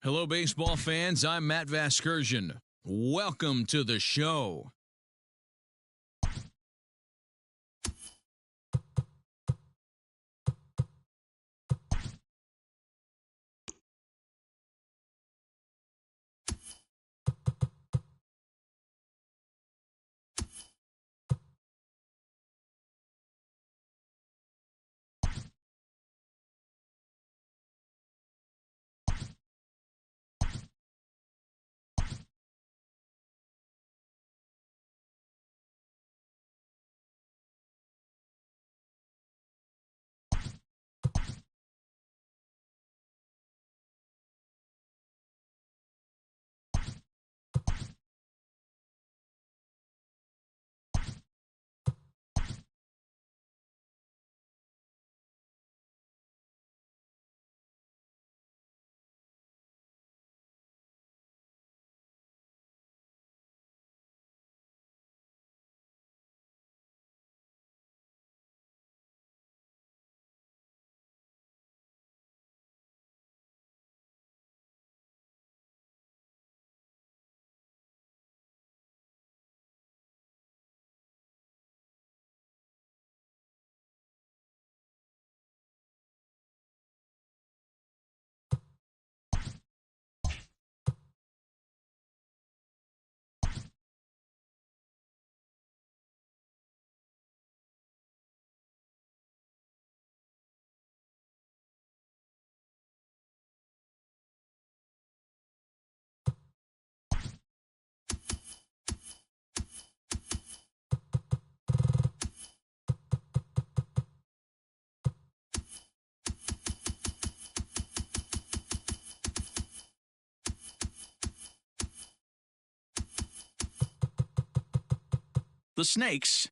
Hello, baseball fans. I'm Matt Vasgersian. Welcome to the show. The Snakes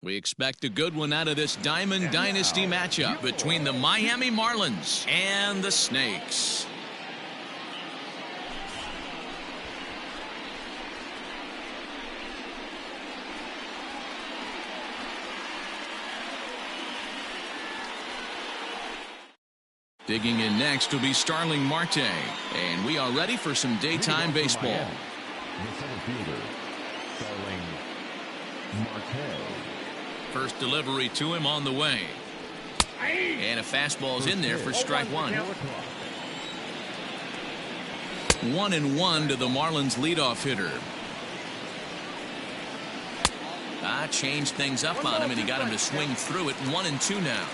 We expect a good one out of this Diamond Dynasty matchup between the Miami Marlins and the Snakes. Digging in next will be Starling Marte, and we are ready for some daytime baseball. The center fielder, Starling Marte. First delivery to him on the way. And a fastball's in there for strike one. 1-1 to the Marlins leadoff hitter. Changed things up on him, and he got him to swing through it. 1-2 now.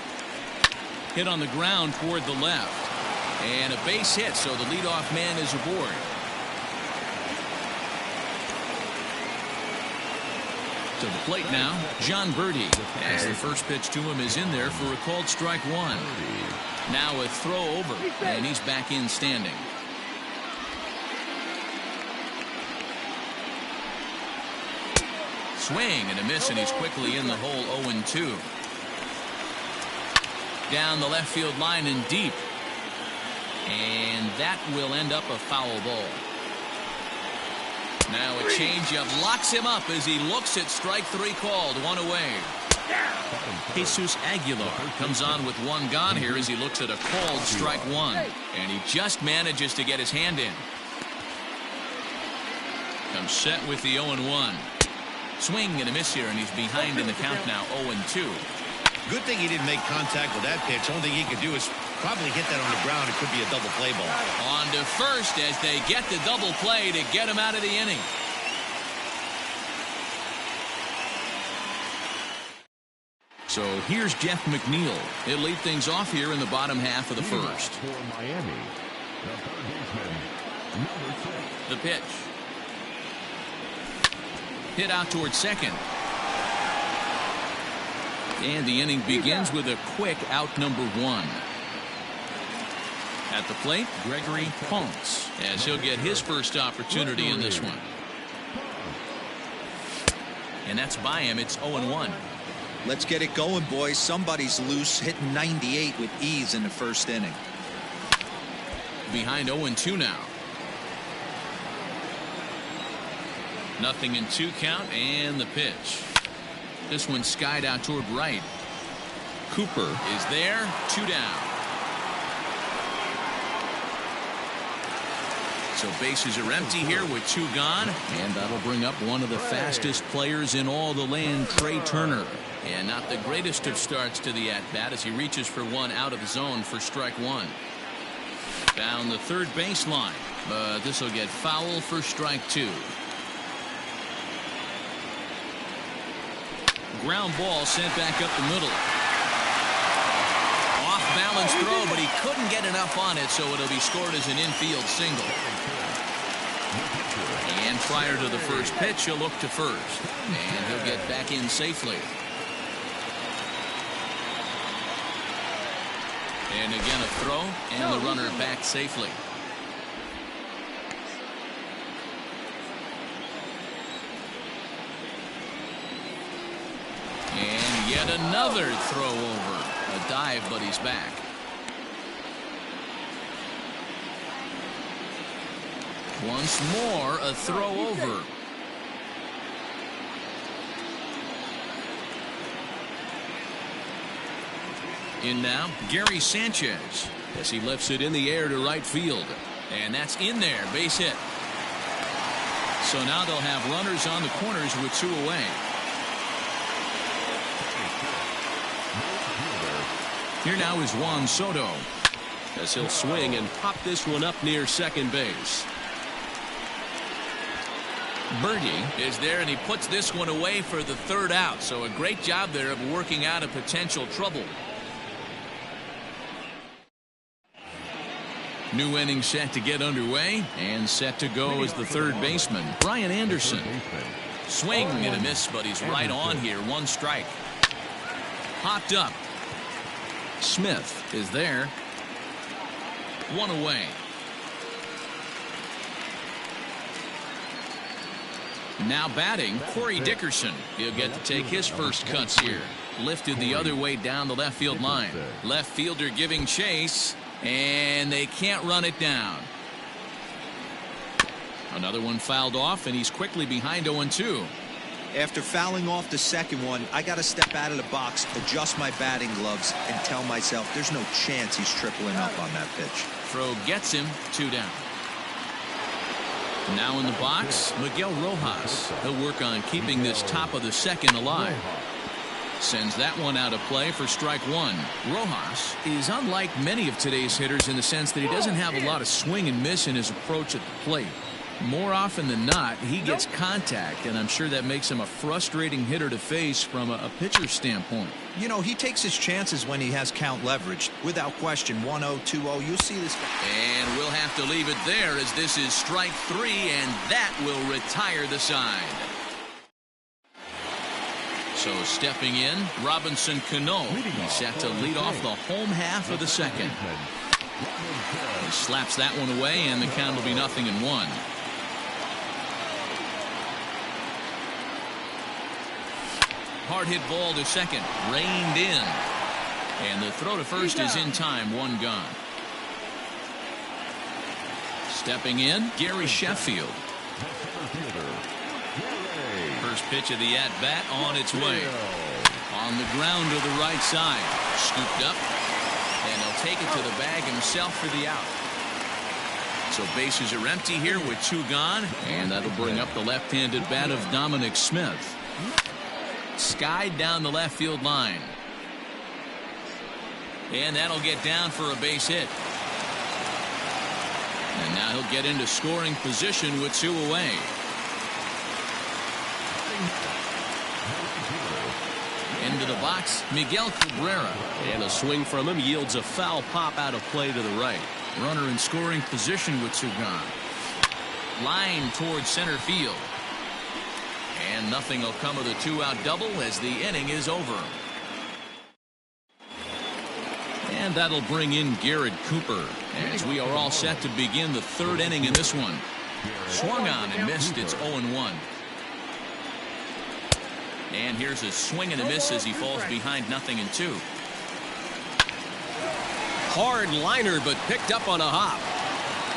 Hit on the ground toward the left. And a base hit, so the leadoff man is aboard. To the plate now, John Birdie, as the first pitch to him is in there for a called strike one. Now a throw over, and he's back in standing. Swing and a miss, and he's quickly in the hole. 0-2. Down the left field line and deep. And that will end up a foul ball. Now a changeup locks him up as he looks at strike three called. One away. Jesus Aguilar comes on with one gone here as he looks at a called strike one. And he just manages to get his hand in. Comes set with the 0-1. Swing and a miss here, and he's behind in the count now. 0-2. Good thing he didn't make contact with that pitch. Only thing he could do is probably hit that on the ground. It could be a double play ball. On to first as they get the double play to get him out of the inning. So here's Jeff McNeil. He'll lead things off here in the bottom half of the first. For Miami, the third baseman, number 6. The pitch. Hit out towards second. And the inning begins with a quick out number 1. At the plate, Gregory Ponce, as he'll get his first opportunity in this one. And that's by him. It's 0-1. Let's get it going, boys. Somebody's loose, hitting 98 with ease in the first inning. Behind 0-2 now. 0-2 count, and the pitch. This one skied out toward right. Cooper is there. 2 down. So bases are empty here with 2 gone. And that'll bring up one of the fastest players in all the land, Trey Turner. And not the greatest of starts to the at-bat as he reaches for one out of the zone for strike 1. Down the third baseline. But this will get foul for strike 2. Ground ball sent back up the middle. Off balance throw, but he couldn't get enough on it, so it'll be scored as an infield single. And prior to the first pitch, he'll look to first. And he'll get back in safely. And again a throw, and the runner back safely. And yet another throw over. A dive, but he's back. Once more, a throw over. In now, Gary Sanchez as he lifts it in the air to right field. And that's in there, base hit. So now they'll have runners on the corners with 2 away. Here now is Juan Soto as he'll swing and pop this one up near second base. Birdie is there, and he puts this one away for the 3rd out. So a great job there of working out a potential trouble. New inning set to get underway, and set to go is the 3rd baseman, Brian Anderson. Swing and a miss, but he's right on here. 1 strike. Hopped up. Smith is there. 1 away. Now batting, Corey Dickerson. He'll get to take his first cuts here. Lifted the other way down the left field line. Left fielder giving chase, and they can't run it down. Another one fouled off, and he's quickly behind 0-2. After fouling off the second one, I got to step out of the box, adjust my batting gloves, and tell myself there's no chance he's tripling up on that pitch. Throw gets him, 2 down. Now in the box, Miguel Rojas. He'll work on keeping this top of the second alive. Sends that one out of play for strike 1. Rojas is unlike many of today's hitters in the sense that he doesn't have a lot of swing and miss in his approach at the plate. More often than not, he gets contact, and I'm sure that makes him a frustrating hitter to face from a pitcher's standpoint. You know, he takes his chances when he has count leverage. Without question, 1-0, 2-0, you'll see this. And we'll have to leave it there as this is strike 3, and that will retire the side. So stepping in, Robinson Cano. He's set to lead off the home half of the second. He slaps that one away, and the count will be 0-1. Hard hit ball to second, reined in, and the throw to first is in time. 1 gone. Stepping in, Gary Sheffield. First pitch of the at-bat on its way. On the ground to the right side, scooped up, and he'll take it to the bag himself for the out. So bases are empty here with 2 gone, and that'll bring up the left-handed bat of Dominic Smith. Skied down the left field line. And that'll get down for a base hit. And now he'll get into scoring position with 2 away. Into the box, Miguel Cabrera. And a swing from him yields a foul pop out of play to the right. Runner in scoring position with 2 gone. Line towards center field. And nothing will come of the 2-out double as the inning is over. And that'll bring in Garrett Cooper as we are all set to begin the 3rd inning in this one. Swung on and missed. It's 0-1. And here's a swing and a miss as he falls behind 0-2. Hard liner, but picked up on a hop.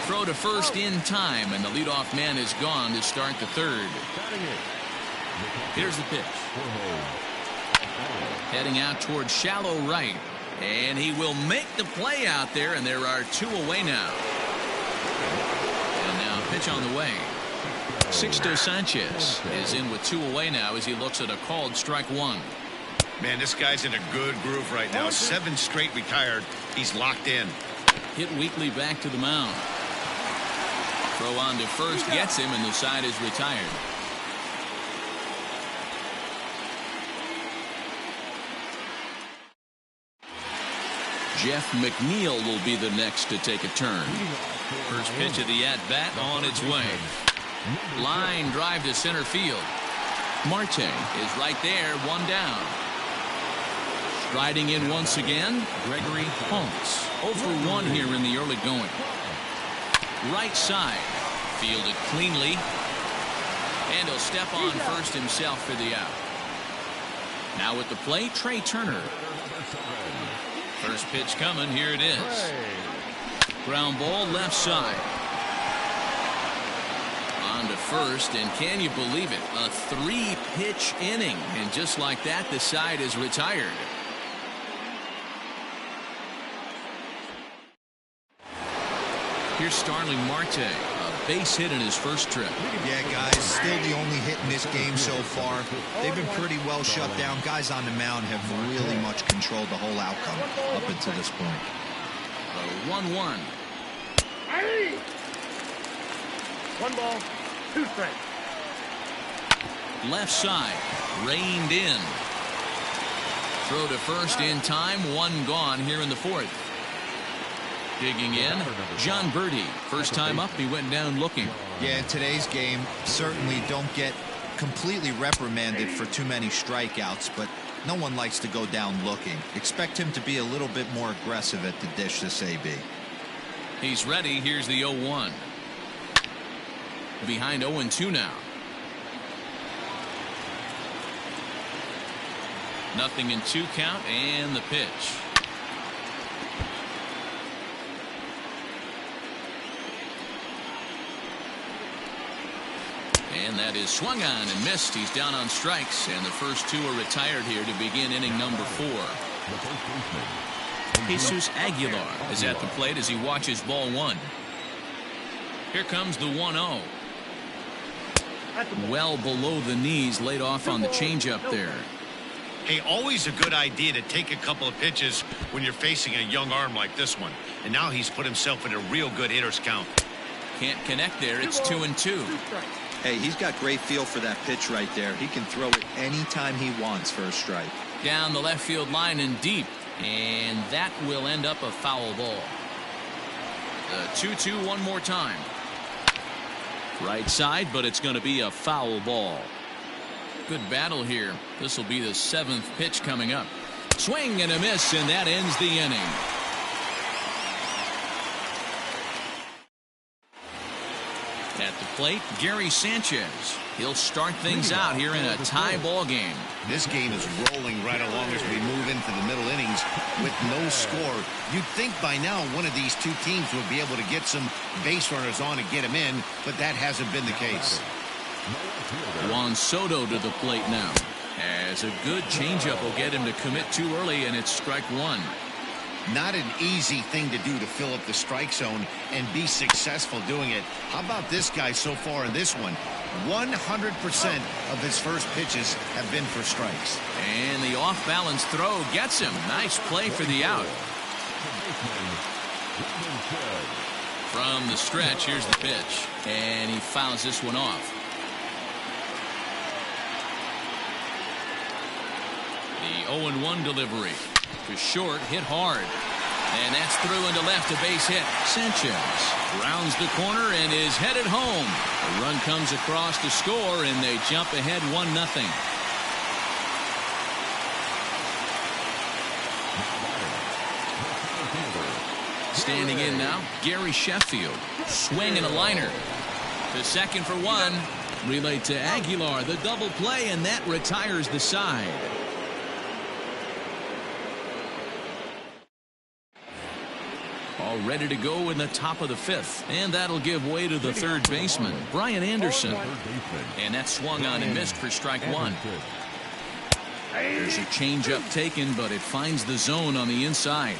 Throw to first in time, and the leadoff man is gone to start the 3rd. Here's the pitch. Heading out towards shallow right. And he will make the play out there, and there are 2 away now. And now pitch on the way. Sixto Sanchez is in with 2 away now as he looks at a called strike 1. Man, this guy's in a good groove right now. 7 straight retired. He's locked in. Hit weakly back to the mound. Throw on to first gets him, and the side is retired. Jeff McNeil will be the next to take a turn. First pitch of the at-bat on its way. Line drive to center field. Marte is right there, 1 down. Striding in once again, Gregory Holmes. 0-for-1 here in the early going. Right side, fielded cleanly. And he'll step on first himself for the out. Now at the plate, Trey Turner. First pitch coming, here it is. Ground ball left side. On to first, and can you believe it? A 3-pitch inning, and just like that, the side is retired. Here's Starling Marte, a base hit in his first trip. Yeah, guys, still the only hit in this game so far. They've been pretty well shut down. Guys on the mound have really much controlled the whole outcome up until this point. 1-1. 1 ball, 2 strikes. Left side, reined in. Throw to first in time, 1 gone here in the 4th. Digging in, John Birdie. First time up, he went down looking. Yeah, in today's game, certainly don't get completely reprimanded for too many strikeouts, but no one likes to go down looking. Expect him to be a little bit more aggressive at the dish this AB. He's ready. Here's the 0-1. Behind 0-2 now. 0-2 count and the pitch. And that is swung on and missed. He's down on strikes, and the first two are retired here to begin inning number 4. Jesus Aguilar is at the plate as he watches ball 1. Here comes the 1-0. Well below the knees, laid off on the changeup there. Hey, always a good idea to take a couple of pitches when you're facing a young arm like this one. And now he's put himself in a real good hitter's count. Can't connect there. It's 2-2. Hey, he's got great feel for that pitch right there. He can throw it anytime he wants for a strike. Down the left field line and deep. And that will end up a foul ball. The 2-2 one more time. Right side, but it's going to be a foul ball. Good battle here. This will be the 7th pitch coming up. Swing and a miss, and that ends the inning. At the plate, Gary Sanchez. He'll start things out here in a tie ball game. This game is rolling right along as we move into the middle innings with no score. You'd think by now one of these two teams would be able to get some base runners on and get them in, but that hasn't been the case. Juan Soto to the plate now. As a good changeup will get him to commit too early, and it's strike 1. Not an easy thing to do to fill up the strike zone and be successful doing it. How about this guy so far in this one? 100% of his first pitches have been for strikes. And the off-balance throw gets him. Nice play for the out. From the stretch, here's the pitch. And he fouls this one off. The 0-1 delivery. To short, hit hard. And that's through into left, a base hit. Sanchez rounds the corner and is headed home. A run comes across to score, and they jump ahead 1-0. Standing in now, Gary Sheffield. Swing and a liner. To second for 1. Relayed to Aguilar, the double play, and that retires the side. All ready to go in the top of the 5th. And that'll give way to the third baseman, Brian Anderson. And that swung on and missed for strike 1. There's a changeup taken, but it finds the zone on the inside.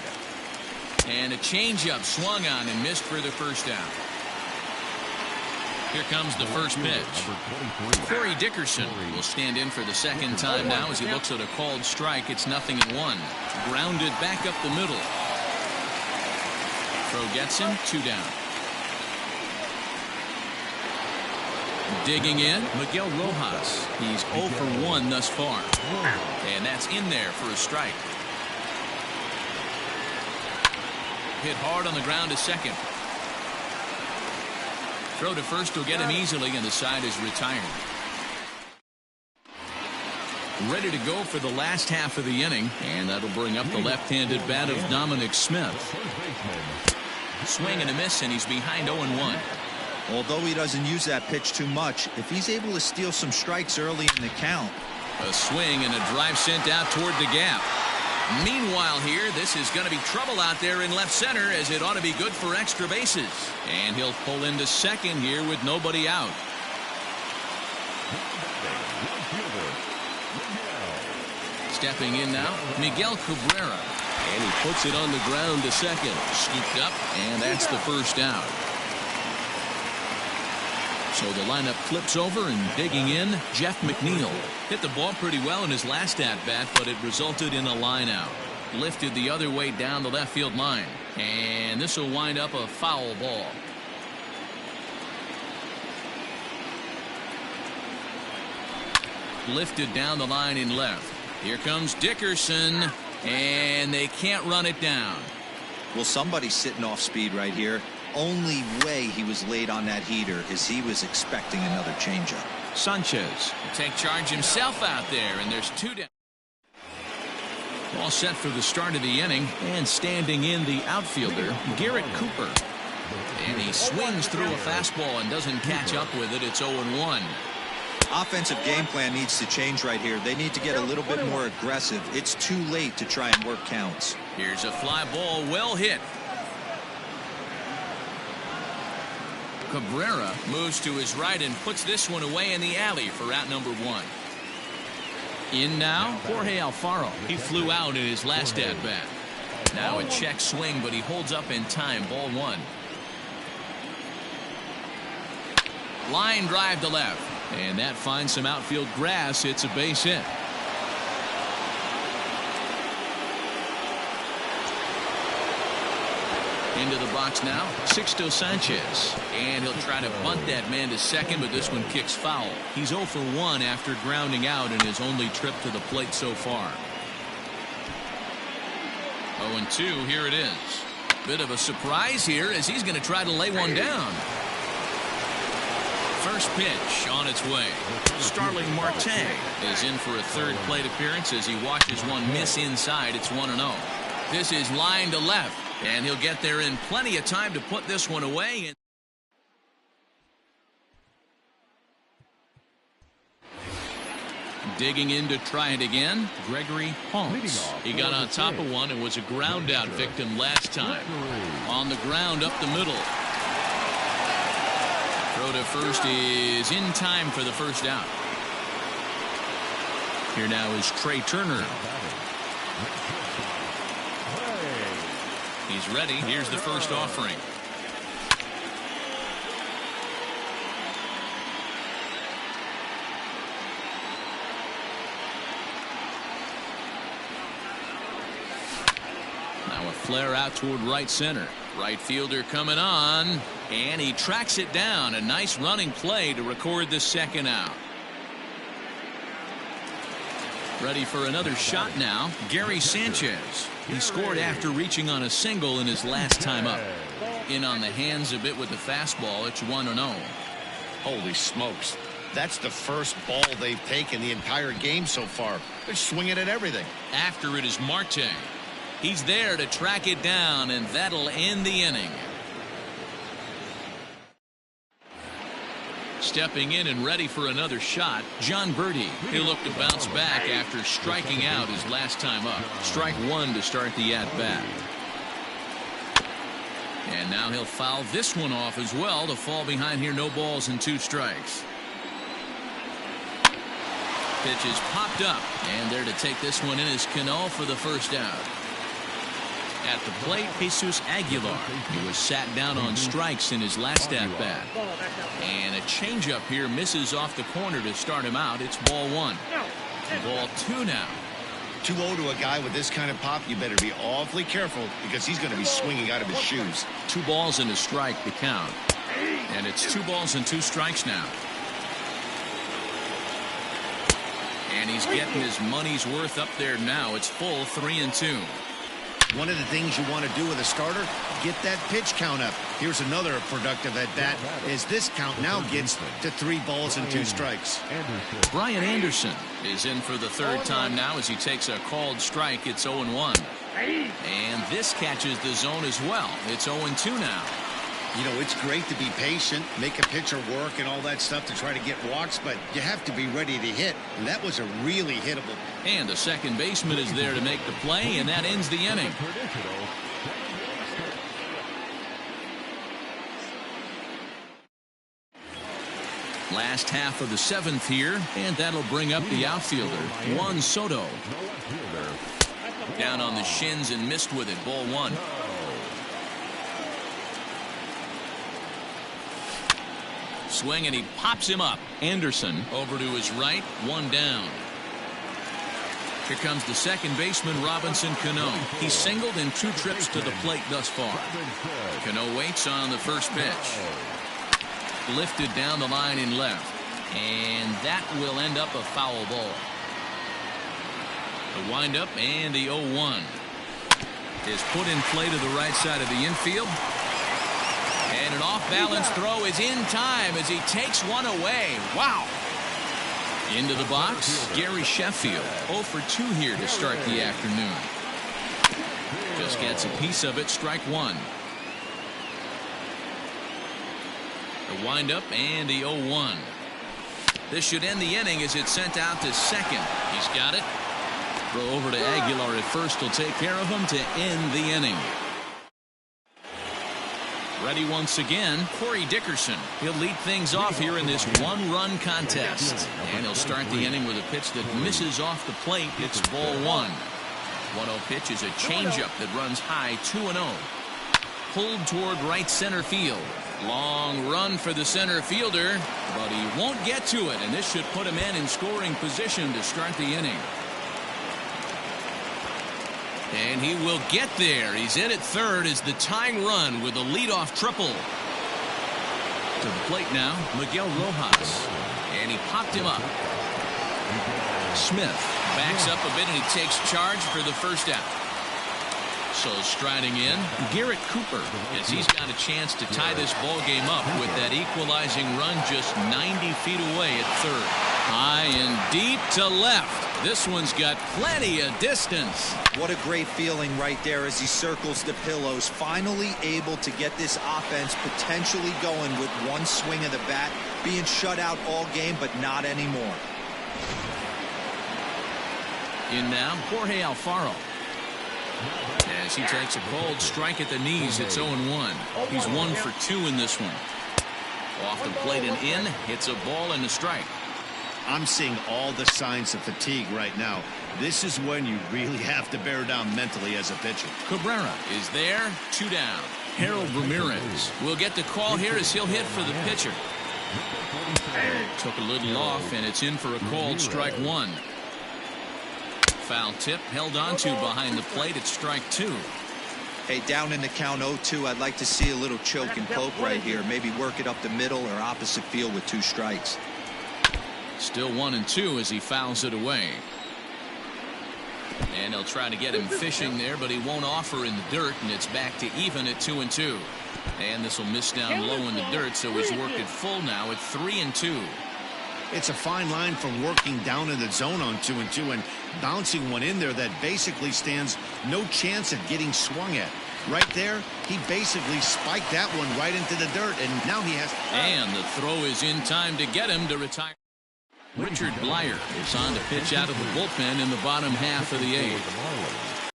And a changeup swung on and missed for the first out. Here comes the first pitch. Corey Dickerson will stand in for the second time now as he looks at a called strike. It's 0-1. Grounded back up the middle. Throw gets him, 2 down. Digging in, Miguel Rojas. He's 0 for 1 thus far. And that's in there for a strike. Hit hard on the ground to second. Throw to first will get him easily, and the side is retired. Ready to go for the last half of the inning, and that'll bring up the left-handed bat of Dominic Smith. Swing and a miss, and he's behind 0-1. Although he doesn't use that pitch too much, if he's able to steal some strikes early in the count. A swing and a drive sent out toward the gap. Meanwhile here, this is going to be trouble out there in left center, as it ought to be good for extra bases. And he'll pull into second here with nobody out. Stepping in now, Miguel Cabrera. And he puts it on the ground to second. Scooped up, and that's the first out. So the lineup flips over, and digging in, Jeff McNeil. Hit the ball pretty well in his last at-bat, but it resulted in a line out. Lifted the other way down the left field line. And this will wind up a foul ball. Lifted down the line in left. Here comes Dickerson, and they can't run it down. Well, somebody's sitting off speed right here. Only way he was late on that heater is he was expecting another changeup. Sanchez will take charge himself out there, and there's 2 down. All set for the start of the inning, and standing in the outfielder, Garrett Cooper. And he swings through a fastball and doesn't catch up with it. It's 0-1. Offensive game plan needs to change right here. They need to get a little bit more aggressive. It's too late to try and work counts. Here's a fly ball, well hit. Cabrera moves to his right and puts this one away in the alley for out number 1. In now, Jorge Alfaro. He flew out in his last at-bat. Now a check swing, but he holds up in time. Ball 1. Line drive to left. And that finds some outfield grass. It's a base hit. Into the box now, Sixto Sanchez. And he'll try to bunt that man to second, but this one kicks foul. He's 0 for 1 after grounding out in his only trip to the plate so far. 0-2, here it is. Bit of a surprise here as he's going to try to lay one down. First pitch on its way. Starling Marte is in for a third plate appearance as he watches one miss inside. It's 1-0. This is line to left, and he'll get there in plenty of time to put this one away. Digging in to try it again, Gregory Holmes. He got on top of one and was a ground out victim last time. On the ground up the middle. Throw to first is in time for the first out. Here now is Trey Turner. He's ready. Here's the first offering. Now a flare out toward right center. Right fielder coming on, and he tracks it down. A nice running play to record the second out. Ready for another shot now, Gary Sanchez. He scored after reaching on a single in his last time up. In on the hands a bit with the fastball. It's 1-0. Holy smokes. That's the first ball they've taken the entire game so far. They're swinging at everything. After it is Marte. He's there to track it down, and that'll end the inning. Stepping in and ready for another shot, John Birdie. He'll look to bounce back after striking out his last time up. Strike 1 to start the at-bat. And now he'll foul this one off as well to fall behind here. No balls and 2 strikes. Pitch is popped up, and there to take this one in is Cano for the first out. At the plate, Jesus Aguilar. He was sat down on strikes in his last at-bat. And a changeup here misses off the corner to start him out. It's ball 1. Ball 2 now. 2-0 to a guy with this kind of pop, you better be awfully careful because he's going to be swinging out of his shoes. 2 balls and a strike to count. And it's 2 balls and 2 strikes now. And he's getting his money's worth up there now. It's full 3-2. One of the things you want to do with a starter, get that pitch count up. Here's another productive at bat as this count now gets to 3 balls and 2 strikes. Brian Anderson is in for the third time now as he takes a called strike. It's 0-1. And this catches the zone as well. It's 0-2 now. You know, it's great to be patient, make a pitcher work and all that stuff to try to get walks, but you have to be ready to hit. And that was a really hittable. And the second baseman is there to make the play, and that ends the inning. Last half of the 7th here, and that'll bring up the outfielder, Juan Soto. Down on the shins and missed with it. Ball 1. Swing, and he pops him up. Anderson over to his right. 1 down. Here comes the second baseman, Robinson Cano. He's singled in 2 trips to the plate thus far. Cano waits on the first pitch. Lifted down the line in left. And that will end up a foul ball. The windup and the 0-1 is put in play to the right side of the infield. And an off-balance throw is in time as he takes one away. Wow. Into the box, Gary Sheffield. 0 for 2 here to start the afternoon. Just gets a piece of it. Strike 1. The windup and the 0-1. This should end the inning as it's sent out to second. He's got it. Throw over to Aguilar at first will take care of him to end the inning. Ready once again, Corey Dickerson. He'll lead things off here in this one-run contest. And he'll start the inning with a pitch that misses off the plate. It's ball one. 1-0 pitch is a changeup that runs high 2-0. Pulled toward right center field. Long run for the center fielder, but he won't get to it, and this should put him in scoring position to start the inning. And he will get there. He's in at third as the tying run with a leadoff triple. To the plate now, Miguel Rojas. And he popped him up. Smith backs up a bit and he takes charge for the first out. So striding in, Garrett Cooper, as he's got a chance to tie this ball game up with that equalizing run just 90 feet away at third. High and deep to left. This one's got plenty of distance. What a great feeling right there as he circles the pillows. Finally able to get this offense potentially going with one swing of the bat. Being shut out all game, but not anymore. In now, Jorge Alfaro. As he takes a cold strike at the knees, it's 0-1. He's 1 for 2 in this one. Off the plate and in, hits a ball and a strike. I'm seeing all the signs of fatigue right now. This is when you really have to bear down mentally as a pitcher. Cabrera is there, 2 down. Harold Ramirez will get the call here as he'll hit for the pitcher. Took a little off, and it's in for a called strike 1. Foul tip held onto behind the plate at strike 2. Hey, down in the count 0-2, I'd like to see a little choke and poke right here. Maybe work it up the middle or opposite field with 2 strikes. Still 1-2 as he fouls it away. And they'll try to get him fishing there, but he won't offer in the dirt, and it's back to even at 2-2. And this will miss down low in the dirt, so he's worked it full now at 3-2. It's a fine line from working down in the zone on 2-2 and bouncing one in there that basically stands no chance of getting swung at. Right there, he basically spiked that one right into the dirt, and now he has... And the throw is in time to get him to retire. Richard Blyer is on to pitch out of the bullpen in the bottom half of the 8th.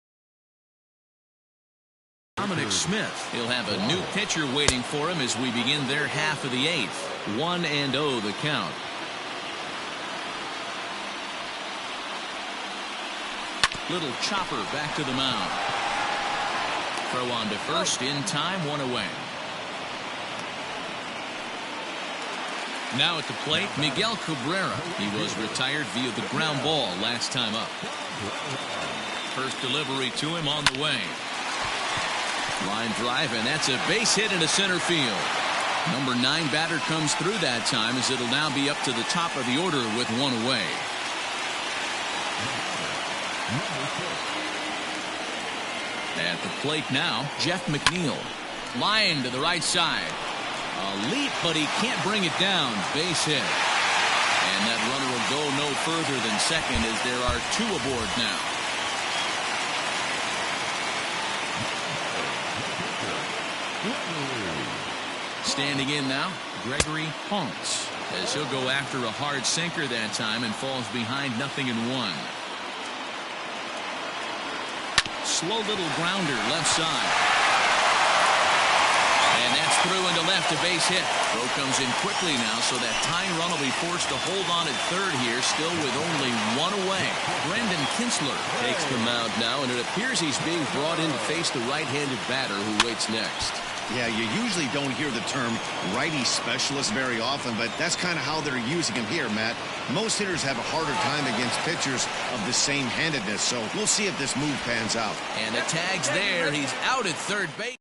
Dominic Smith, he'll have a new pitcher waiting for him as we begin their half of the 8th. 1-0 the count. Little chopper back to the mound. Throw on to first in time, 1 away. Now at the plate, Miguel Cabrera. He was retired via the ground ball last time up. First delivery to him on the way. Line drive, and that's a base hit into center field. Number 9 batter comes through that time as it'll now be up to the top of the order with 1 away. At the plate now, Jeff McNeil. Line to the right side. A leap, but he can't bring it down. Base hit. And that runner will go no further than second as there are 2 aboard now. Standing in now, Gregory Honks, as he'll go after a hard sinker that time and falls behind 0-1. Slow little grounder left side. And that's through into left, a base hit. Throw comes in quickly now, so that tying run will be forced to hold on at third here, still with only 1 away. Brendan Kinsler takes the mound now, and it appears he's being brought in to face the right-handed batter who waits next. Yeah, you usually don't hear the term righty specialist very often, but that's kind of how they're using him here, Matt. Most hitters have a harder time against pitchers of the same handedness, so we'll see if this move pans out. And the tag's there. He's out at third base.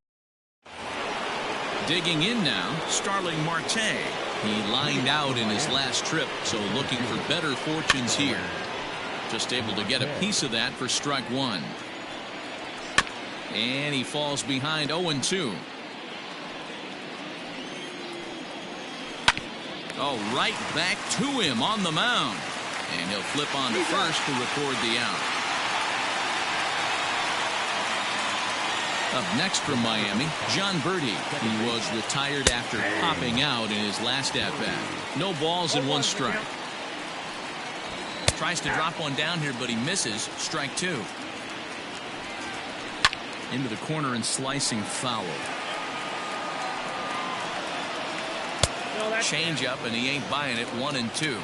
Digging in now, Starling Marte. He lined out in his last trip, so looking for better fortunes here. Just able to get a piece of that for strike 1. And he falls behind 0-2. Oh, right back to him on the mound. And he'll flip on to first to record the out. Up next from Miami, John Birdie. He was retired after popping out in his last at-bat. No balls and 1 strike. Tries to drop one down here, but he misses. Strike 2. Into the corner and slicing foul. Change up, and he ain't buying it. 1-2.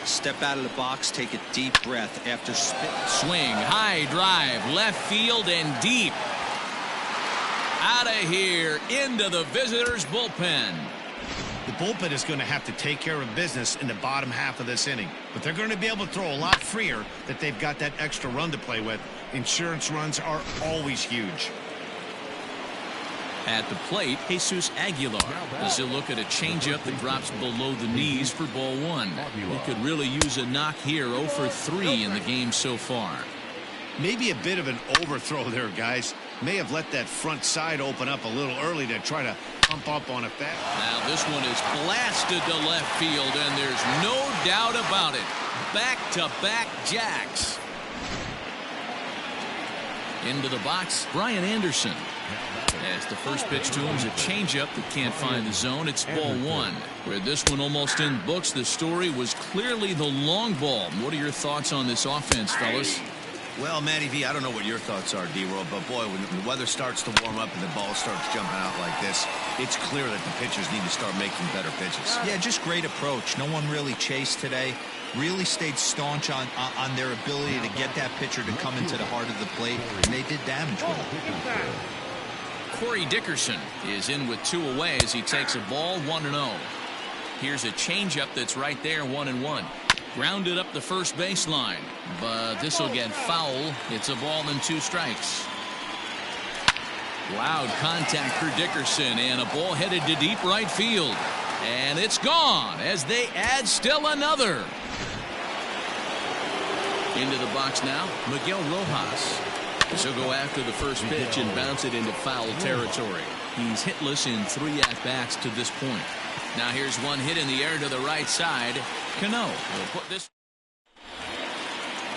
Step out of the box, take a deep breath after spit. Swing, high drive, left field and deep. Out of here, into the visitors' bullpen. The bullpen is going to have to take care of business in the bottom half of this inning, but they're going to be able to throw a lot freer that they've got that extra run to play with. Insurance runs are always huge. At the plate, Jesus Aguilar. As he'll look at a changeup that drops below the knees for ball 1. He could really use a knock here. 0 for 3 in the game so far. Maybe a bit of an overthrow there, guys. May have let that front side open up a little early to try to pump up on a fast. Now this one is blasted to left field, and there's no doubt about it. Back-to-back jacks. Into the box, Brian Anderson. As the first pitch to him is a changeup that can't find the zone. It's ball 1. Where this one almost in books, the story was clearly the long ball. What are your thoughts on this offense, fellas? Well, Matty V, I don't know what your thoughts are, D-Roll, but boy, when the weather starts to warm up and the ball starts jumping out like this, it's clear that the pitchers need to start making better pitches. Yeah, just great approach. No one really chased today. Really stayed staunch on their ability to get that pitcher to come into the heart of the plate, and they did damage with it. Corey Dickerson is in with 2 away as he takes a ball. 1-0. Here's a changeup that's right there. 1-1. Grounded up the first baseline, but this will get foul. It's a ball and 2 strikes. Loud contact for Dickerson, and a ball headed to deep right field, and it's gone as they add still another. Into the box now, Miguel Rojas. He'll go after the first pitch and bounce it into foul territory. He's hitless in 3 at-bats to this point. Now here's one hit in the air to the right side. Cano will put this.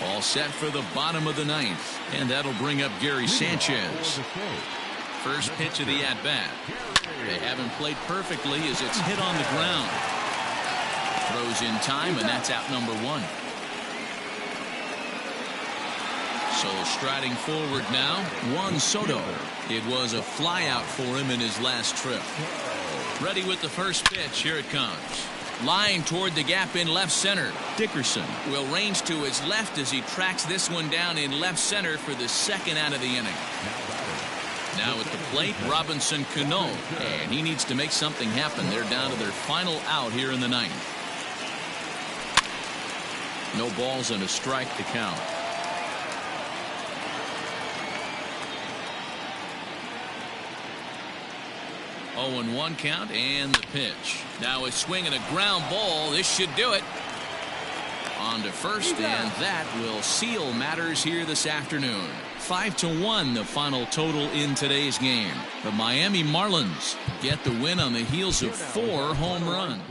All set for the bottom of the 9th. And that'll bring up Gary Sanchez. First pitch of the at-bat. They haven't played perfectly as it's hit on the ground. Throws in time, and that's out number 1. So striding forward now, Juan Soto. It was a flyout for him in his last trip. Ready with the first pitch. Here it comes. Line toward the gap in left center. Dickerson will range to his left as he tracks this one down in left center for the second out of the inning. Now at the plate, Robinson Cano, and he needs to make something happen. They're down to their final out here in the 9th. No balls and a strike to count. 0-1 count, and the pitch. Now a swing and a ground ball. This should do it. On to first, and that will seal matters here this afternoon. 5-1 the final total in today's game. The Miami Marlins get the win on the heels of 4 home runs.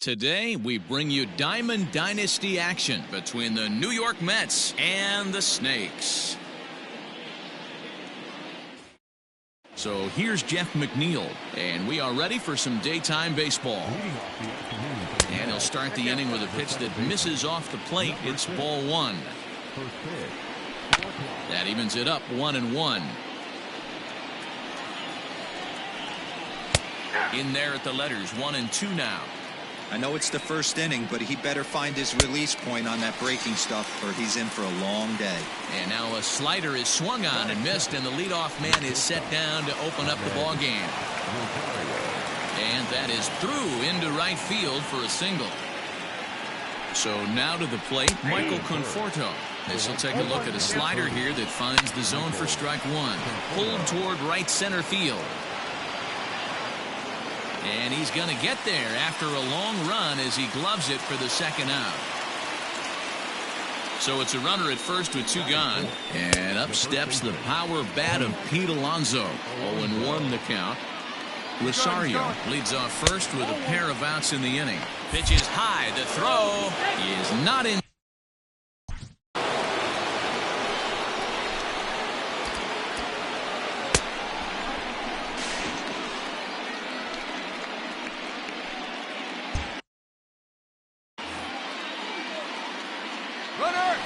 Today, we bring you Diamond Dynasty action between the New York Mets and the Snakes. So here's Jeff McNeil, and we are ready for some daytime baseball. And he'll start the inning with a pitch that misses off the plate. It's ball one. That evens it up 1-1. In there at the letters, 1-2 now. I know it's the first inning, but he better find his release point on that breaking stuff or he's in for a long day. And now a slider is swung on and missed, and the leadoff man is set down to open up the ball game. And that is through into right field for a single. So now to the plate, Michael Conforto. This will take a look at a slider here that finds the zone for strike one. Pulled toward right center field. And he's going to get there after a long run as he gloves it for the second out. So it's a runner at first with two gone. And up steps the power bat of Pete Alonso. 0-1 the count. Rosario leads off first with a pair of outs in the inning. Pitch is high. The throw is not in.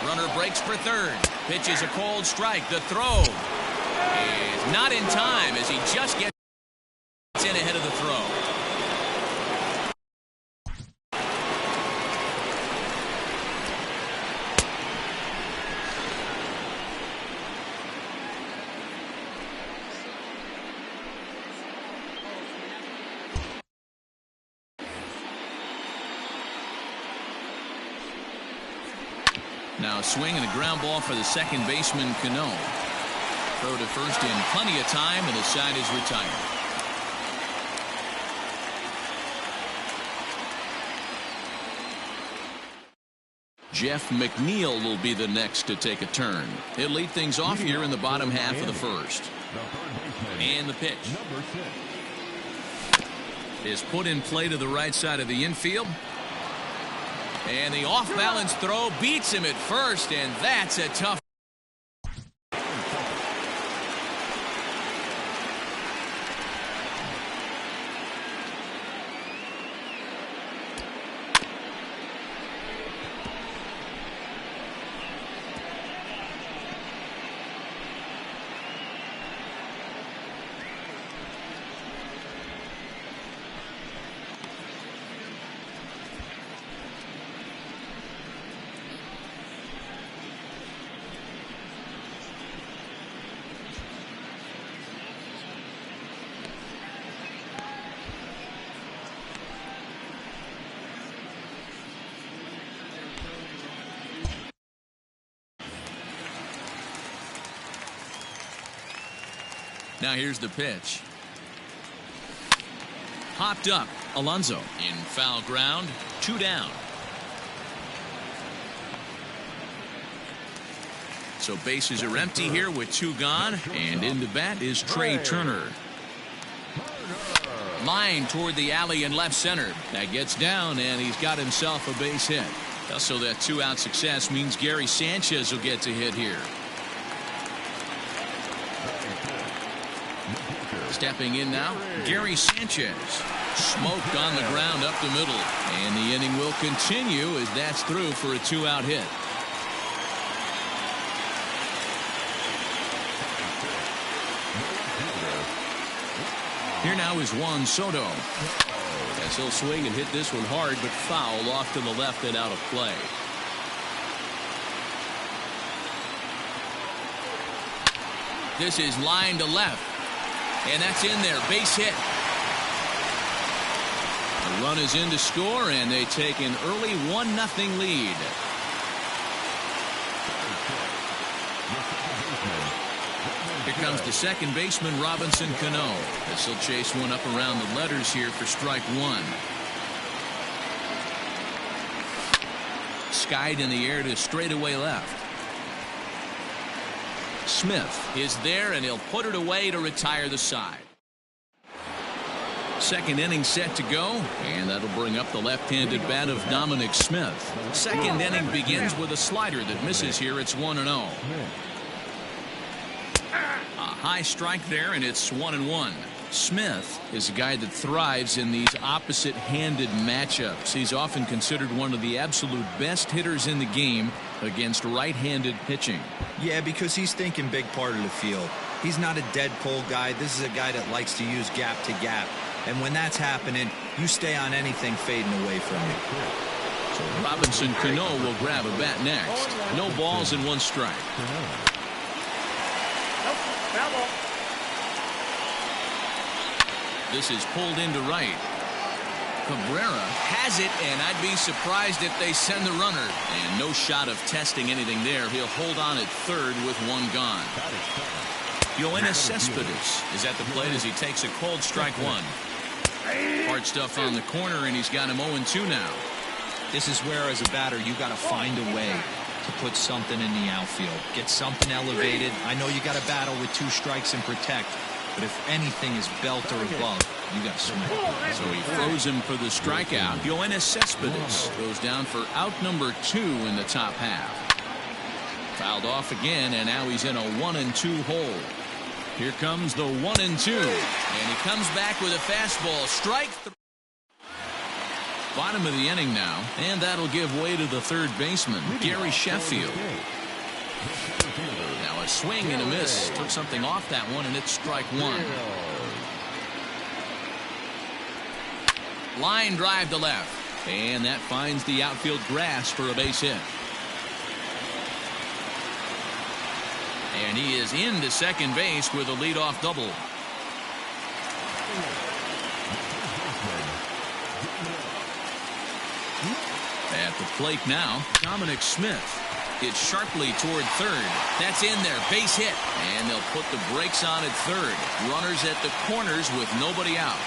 Runner breaks for third. Pitch is a cold strike. The throw is not in time as he just gets in ahead of the throw. Now a swing and a ground ball for the second baseman, Cano. Throw to first in plenty of time, and the side is retired. Jeff McNeil will be the next to take a turn. He'll lead things off here in the bottom half of the first. And the pitch is put in play to the right side of the infield. And the off-balance throw beats him at first, and that's a tough. Now here's the pitch. Popped up. Alonso in foul ground. 2 down. So bases are empty here with 2 gone. And in the bat is Trey Turner. Line toward the alley in left center. That gets down, and he's got himself a base hit. So that 2-out success means Gary Sanchez will get to hit here. Stepping in now, Gary Sanchez. Smoked on the ground up the middle. And the inning will continue as that's through for a 2-out hit. Here now is Juan Soto. As he'll swing and hit this one hard, but foul off to the left and out of play. This is line to left. And that's in there. Base hit. The run is in to score, and they take an early 1-0 lead. Here comes the second baseman, Robinson Cano. This will chase one up around the letters here for strike one. Skied in the air to straightaway left. Smith is there, and he'll put it away to retire the side. Second inning set to go, and that'll bring up the left-handed bat of Dominic Smith. Second inning begins with a slider that misses here. It's 1-0. A high strike there, and it's 1-1. Smith is a guy that thrives in these opposite-handed matchups. He's often considered one of the absolute best hitters in the game against right-handed pitching. Yeah, because he's thinking big part of the field. He's not a dead pull guy. This is a guy that likes to use gap to gap. And when that's happening, you stay on anything fading away from you. So Robinson Cano will grab a bat next. No balls and 1 strike. This is pulled into right. Cabrera has it, and I'd be surprised if they send the runner. And no shot of testing anything there. He'll hold on at third with 1 gone. Yoenis Cespedes is at the plate as he takes a cold strike 1. Hard stuff on the corner, and he's got him 0-2 now. This is where, as a batter, you got to find a way to put something in the outfield. Get something elevated. I know you got to battle with 2 strikes and protect, but if anything is belt or above, you got to swing. So he throws him for the strikeout. Yoenis Cespedes goes down for out number 2 in the top half. Fouled off again, and now he's in a 1-2 hole. Here comes the 1-2, and he comes back with a fastball. Strike 3. Bottom of the inning now, and that'll give way to the third baseman, Gary Sheffield. Now a swing and a miss. Took something off that one, and it's strike 1. Line drive to left, and that finds the outfield grass for a base hit. And he is into second base with a leadoff double. At the plate now, Dominic Smith hits sharply toward third. That's in there, base hit. And they'll put the brakes on at third. Runners at the corners with nobody out.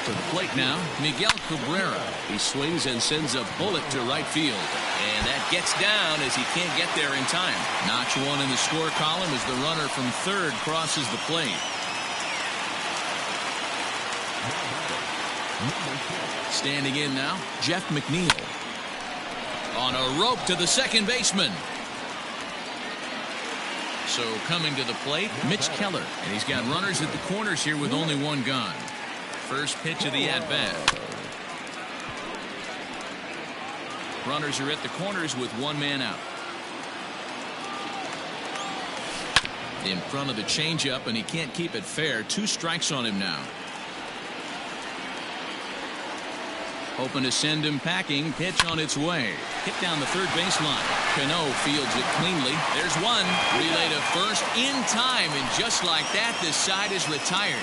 To the plate now, Miguel Cabrera. He swings and sends a bullet to right field. And that gets down as he can't get there in time. Notch 1 in the score column as the runner from third crosses the plate. Standing in now, Jeff McNeil. On a rope to the second baseman. So coming to the plate, Mitch Keller. And he's got runners at the corners here with only 1 gone. First pitch of the at-bat. Runners are at the corners with 1 man out. In front of the changeup, and he can't keep it fair. 2 strikes on him now. Hoping to send him packing. Pitch on its way. Hit down the third baseline. Cano fields it cleanly. There's 1. Relay to first in time, and just like that, this side is retired.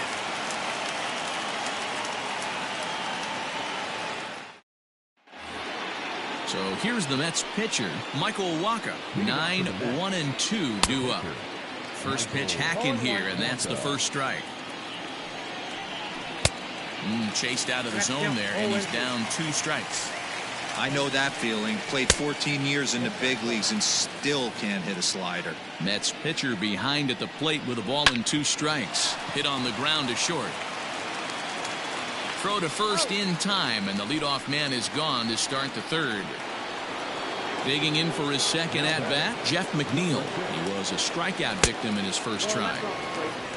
So here's the Mets pitcher, Michael Wacha. 9-1-2 due up. First pitch hacking here, and that's the first strike. Chased out of the zone there, and he's down 2 strikes. I know that feeling. Played 14 years in the big leagues and still can't hit a slider. Mets pitcher behind at the plate with a ball and 2 strikes. Hit on the ground to short. Throw to first in time, and the leadoff man is gone to start the third. Digging in for his second at-bat, Jeff McNeil. He was a strikeout victim in his first try.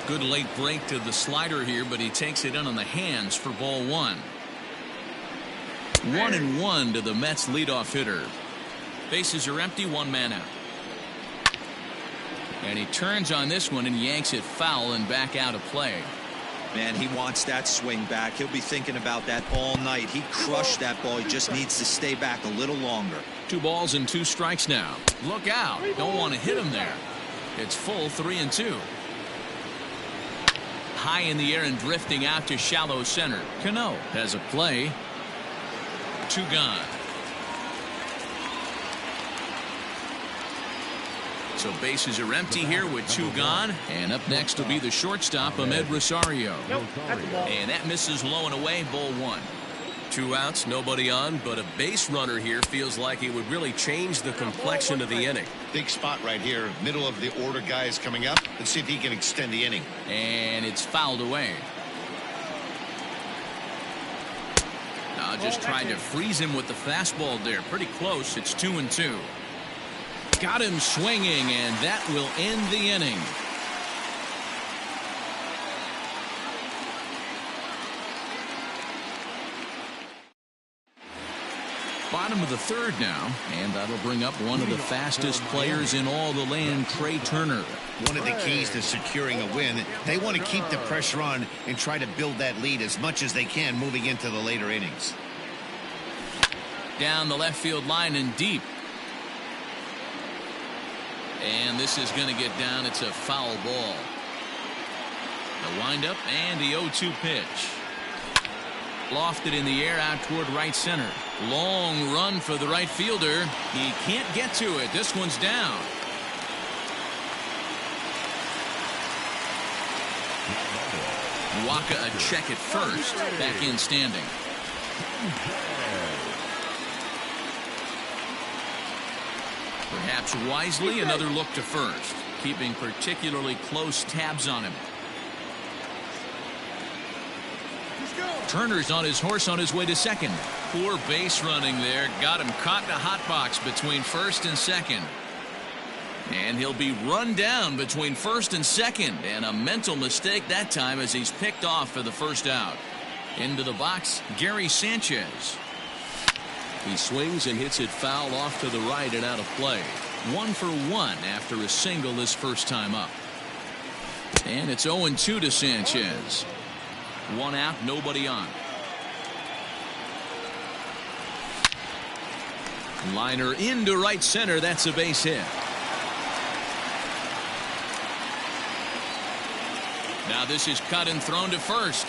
Good late break to the slider here, but he takes it in on the hands for ball 1. 1-1 to the Mets leadoff hitter. Bases are empty, 1 man out. And he turns on this one and yanks it foul and back out of play. Man, he wants that swing back. He'll be thinking about that all night. He crushed that ball. He just needs to stay back a little longer. 2 balls and 2 strikes now. Look out. Don't want to hit him there. It's full 3-2. High in the air and drifting out to shallow center. Cano has a play. 2 gone. So bases are empty here with 2 gone. And up next will be the shortstop, Ahmed Rosario. Nope, that's a ball. And that misses low and away, ball 1. 2 outs, nobody on, but a base runner here feels like it would really change the complexion of the inning. Big spot right here. Middle of the order guy is coming up. Let's see if he can extend the inning. And it's fouled away. Now just tried to freeze him with the fastball there. Pretty close. It's 2-2. Got him swinging, and that will end the inning. Bottom of the third now, and that'll bring up one of the fastest players in all the land, Trey Turner. One of the keys to securing a win, they want to keep the pressure on and try to build that lead as much as they can moving into the later innings. Down the left field line and deep. And this is going to get down. It's a foul ball. The windup and the 0-2 pitch. Lofted in the air out toward right center. Long run for the right fielder. He can't get to it. This one's down. Waka a check at first. Back in standing. Perhaps wisely, another look to first. Keeping particularly close tabs on him. Turner's on his horse on his way to second. Poor base running there. Got him caught in a hot box between first and second. And he'll be run down between first and second. And a mental mistake that time as he's picked off for the first out. Into the box, Gary Sanchez. He swings and hits it foul off to the right and out of play. 1 for 1 after a single his first time up. And it's 0-2 to Sanchez. 1 out, nobody on. Liner into right center. That's a base hit. Now this is cut and thrown to first.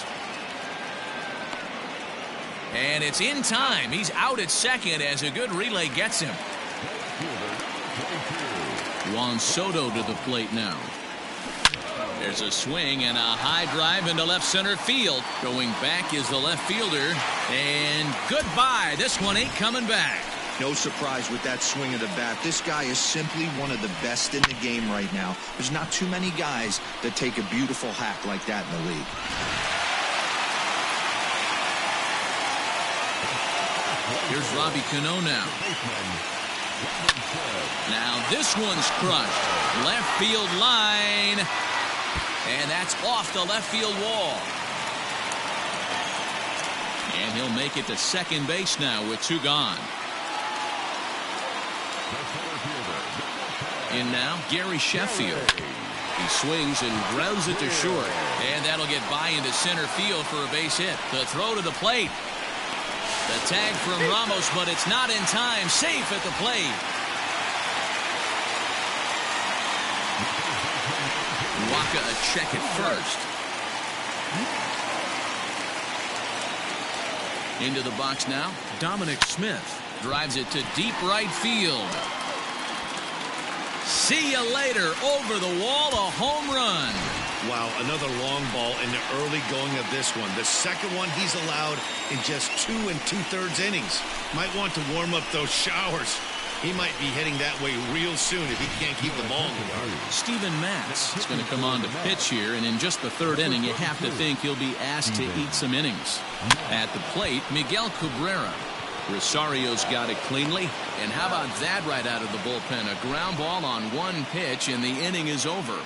And it's in time. He's out at second as a good relay gets him. Juan Soto to the plate now. There's a swing and a high drive into left center field. Going back is the left fielder. And goodbye. This one ain't coming back. No surprise with that swing of the bat. This guy is simply one of the best in the game right now. There's not too many guys that take a beautiful hack like that in the league. Here's Robbie Cano now. Now this one's crushed. Left field line. And that's off the left field wall. And he'll make it to second base now with 2 gone. In now, Gary Sheffield. He swings and grounds it to short. And that'll get by into center field for a base hit. The throw to the plate. The tag from Ramos, but it's not in time. Safe at the plate. Waka a check at first. Into the box now. Dominic Smith drives it to deep right field. See you later. Over the wall, a home run. Wow, another long ball in the early going of this one. The second one he's allowed in just 2 2/3 innings. Might want to warm up those showers. He might be heading that way real soon if he can't keep the ball in the yard. Steven Matz is going to come on to pitch here, and in just the 3rd inning, you have to think he'll be asked to eat some innings. At the plate, Miguel Cabrera. Rosario's got it cleanly, and how about that right out of the bullpen? A ground ball on 1 pitch, and the inning is over.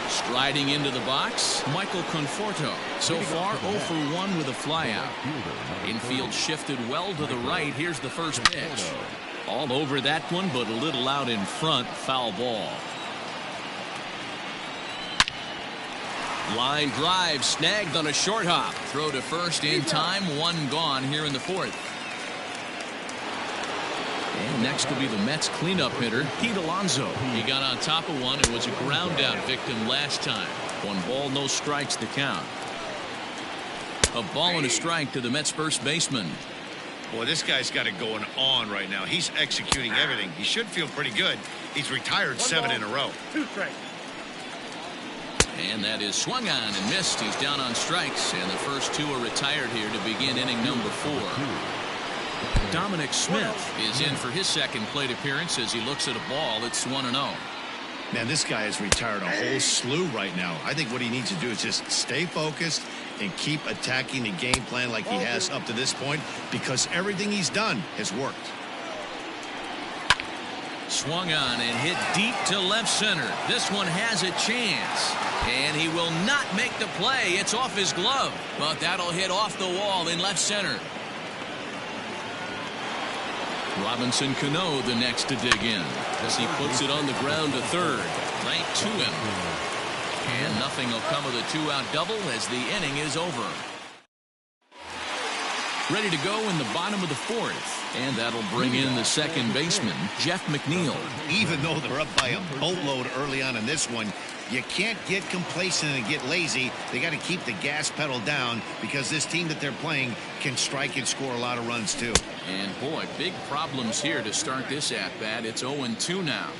Striding into the box, Michael Conforto. So far, 0 for 1 with a flyout. Infield shifted well to the right. Here's the first pitch. All over that one, but a little out in front. Foul ball. Line drive snagged on a short hop. Throw to first in time. 1 gone here in the 4th. And next will be the Mets cleanup hitter, Pete Alonso. He got on top of one and was a ground out victim last time. 1 ball, no strikes to count. A ball and a strike to the Mets first baseman. Boy, this guy's got it going on right now. He's executing everything. He should feel pretty good. He's retired 7 in a row. 2 strikes. And that is swung on and missed. He's down on strikes, and the first two are retired here to begin inning number 4. Dominic Smith is in for his second plate appearance as he looks at a ball. It's 1-0. Man, this guy has retired a whole slew right now. I think what he needs to do is just stay focused and keep attacking the game plan like he has up to this point, because everything he's done has worked. Swung on and hit deep to left center. This one has a chance, and he will not make the play. It's off his glove, but that'll hit off the wall in left center. Robinson Cano the next to dig in as he puts it on the ground to third. Right to him. And nothing will come of the 2-out double as the inning is over. Ready to go in the bottom of the 4th. And that'll bring in the second baseman, Jeff McNeil. Even though they're up by a boatload early on in this one, you can't get complacent and get lazy. They got to keep the gas pedal down, because this team that they're playing can strike and score a lot of runs too. And boy, big problems here to start this at-bat. It's 0-2 now.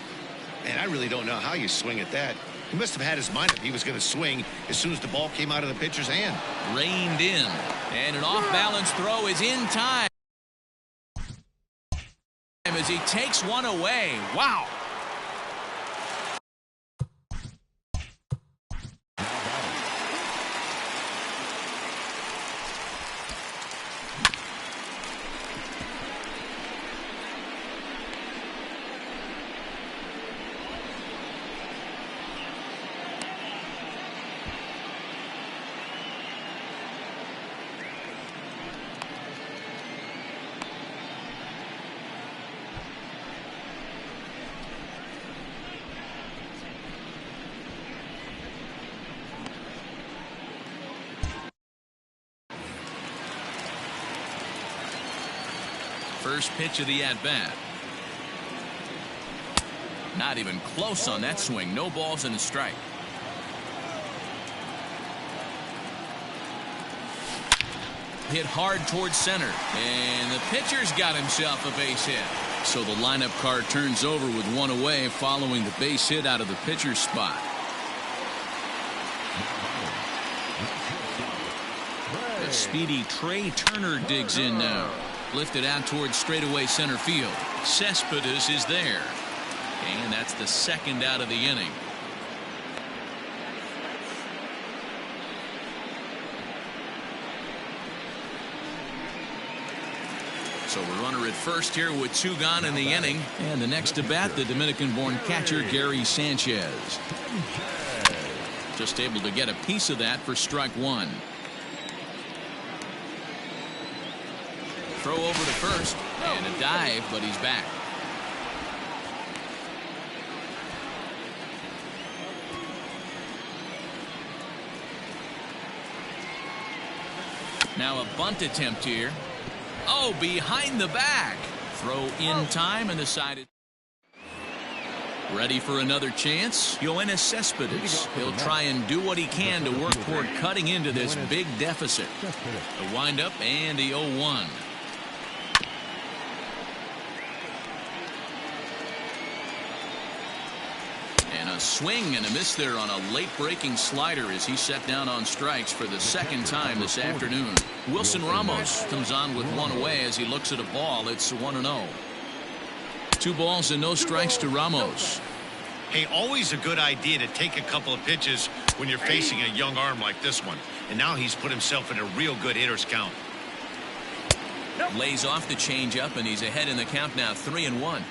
And I really don't know how you swing at that. He must have had his mind up he was going to swing as soon as the ball came out of the pitcher's hand. Reined in, and an off-balance throw is in time as he takes one away. Wow. First pitch of the at-bat. Not even close on that swing. No balls and a strike. Hit hard towards center, and the pitcher's got himself a base hit. So the lineup card turns over with one away following the base hit out of the pitcher's spot. The speedy Trey Turner digs in now. Lifted out towards straightaway center field. Cespedes is there. And that's the second out of the inning. So a runner at first here with 2 gone in the inning. And the next to bat, the Dominican-born catcher Gary Sanchez. Just able to get a piece of that for strike 1. Throw over to first, and a dive, but he's back. Now a bunt attempt here. Oh, behind the back. Throw in time, and the side is ready for another chance. Yoenis Cespedes. He'll try and do what he can to work toward cutting into this big deficit. The windup and the 0-1. And a swing and a miss there on a late breaking slider as he set down on strikes for the second time this afternoon. Wilson Ramos comes on with one away as he looks at a ball. It's 1-0. 2 balls and no strikes to Ramos. Hey, always a good idea to take a couple of pitches when you're facing a young arm like this one. And now he's put himself in a real good hitter's count. Lays off the changeup, and he's ahead in the count now, 3-1.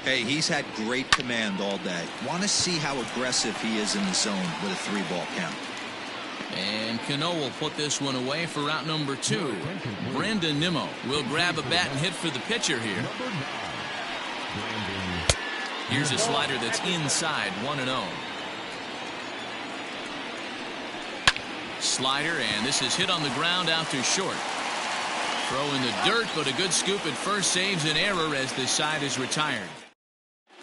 Hey, he's had great command all day. Want to see how aggressive he is in the zone with a 3-ball count. And Cano will put this one away for out number 2. Brandon Nimmo will grab a bat and hit for the pitcher here. Here's a slider that's inside, 1-0. Slider, and this is hit on the ground out to short. Throw in the dirt, but a good scoop at first saves an error as the side is retired.